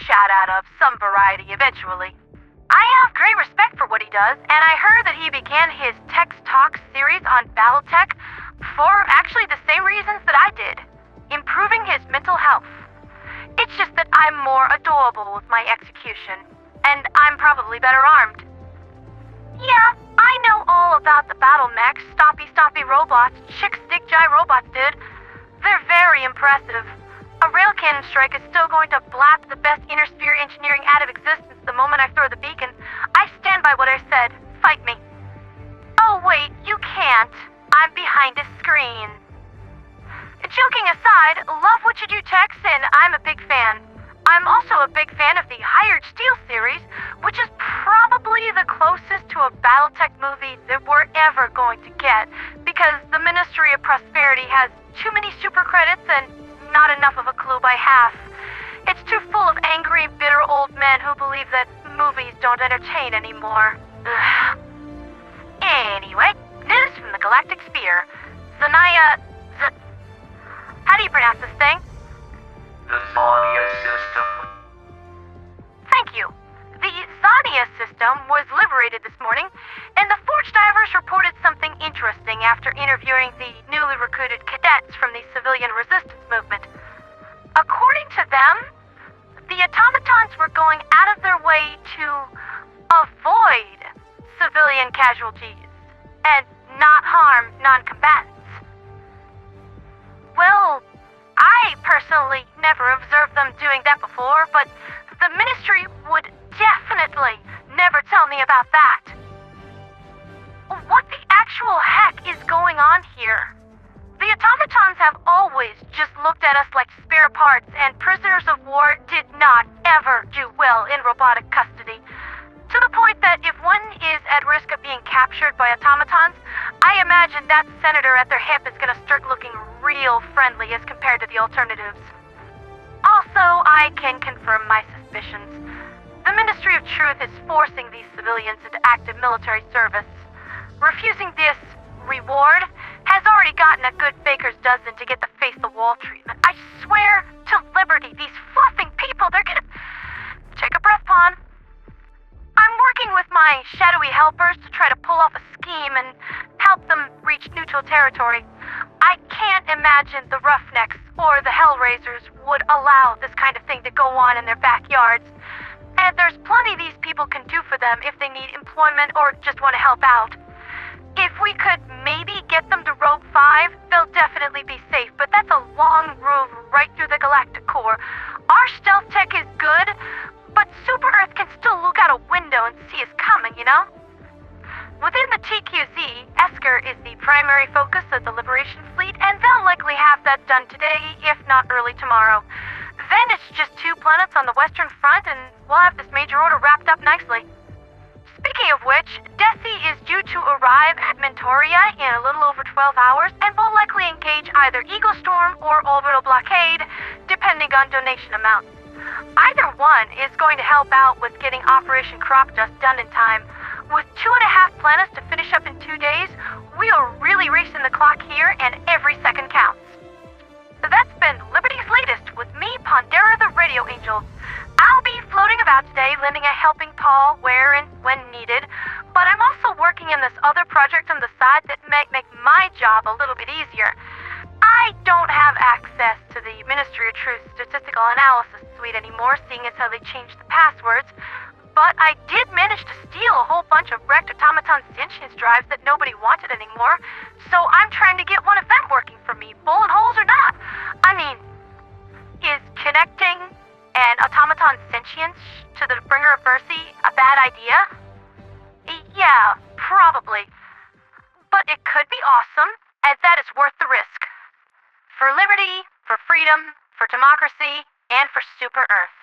shat out of some variety eventually. I have great respect for what he does, and I heard that he began his Text Talk series on Battletech for actually the same reasons that I did. Improving his mental health. It's just that I'm more adorable with my execution, and I'm probably better armed. Yeah, I know all about the battle mechs, stoppy robots, chick stick jai robots, dude. They're very impressive. A rail cannon strike is still going to blast the best inner sphere engineering out of existence the moment I throw the beacon. I stand by what I said. Fight me. Oh wait, you can't. I'm behind a screen. Joking aside, love what you do, Tex, and I'm a big fan. I'm also a big fan of the Hired Steel series, which is probably the closest to a Battletech movie that we're ever going to get, because the Ministry of Prosperity has too many super credits and not enough of a clue by half. It's too full of angry, bitter old men who believe that movies don't entertain anymore. Ugh. Anyway, news from the Galactic Sphere. Zzaniah... How do you pronounce this thing? The Zzaniah system. Thank you. The Zzaniah system was liberated this morning, and the Forge Divers reported something interesting after interviewing the newly recruited cadets from the civilian resistance movement. According to them, the automatons were going out of their way to avoid civilian casualties and not harm non-combatants. Well, I personally never observed them doing that before, but the Ministry would definitely never tell me about that. What the actual heck is going on here? The automatons have always just looked at us like spare parts, and prisoners of war did not ever do well in robotic custody. To the point that if one is at risk of being captured by automatons, I imagine that senator at their hip is gonna start looking real friendly as compared to the alternatives. Also, I can confirm my suspicions. The Ministry of Truth is forcing these civilians into active military service. Refusing this reward has already gotten a good baker's dozen to get the face-the-wall treatment. I swear to liberty, these fluffing people, they're gonna... Take a breath, Pawn. I'm working with my shadowy helpers to try to pull off a scheme and help them reach neutral territory. I can't imagine the Roughnecks or the Hellraisers would allow this kind of thing to go on in their backyards. And there's plenty these people can do for them if they need employment or just want to help out. If we could maybe get them to Rogue 5, they'll definitely be safe, but that's a long road right through the galactic core. Our stealth tech is good, but Super Earth can still look out a window and see us coming, you know? Within the TQZ, Esker is the primary focus of the Liberation Fleet, and they'll likely have that done today, if not early tomorrow. Then it's just 2 planets on the Western Front, and we'll have this major order wrapped up nicely. Speaking of which, Decay is due to arrive at Mintoria in a little over 12 hours, and will likely engage either Eagle Storm or Orbital Blockade, depending on donation amounts. Either one is going to help out with getting Operation Crop Dust done in time. With 2.5 planets to finish up in 2 days, we are really racing the clock here, and every second counts. That's been Liberty's latest with me, Ponderatheradioangel. I'll be floating about today, lending a helping paw where and when needed, but I'm also working in this other project on the side that might make my job a little bit easier. I don't have access to the Ministry of Truth Statistical Analysis Suite anymore, seeing as how they changed the passwords, but I did manage to steal a whole bunch of wrecked automaton sentience drives that nobody wanted anymore, so I'm trying to get one of them working for me, bullet holes or not. I mean, is connecting an automaton sentience to the Bringer of Mercy a bad idea? Yeah, probably. But it could be awesome, and that is worth the risk. For liberty, for freedom, for democracy, and for Super Earth.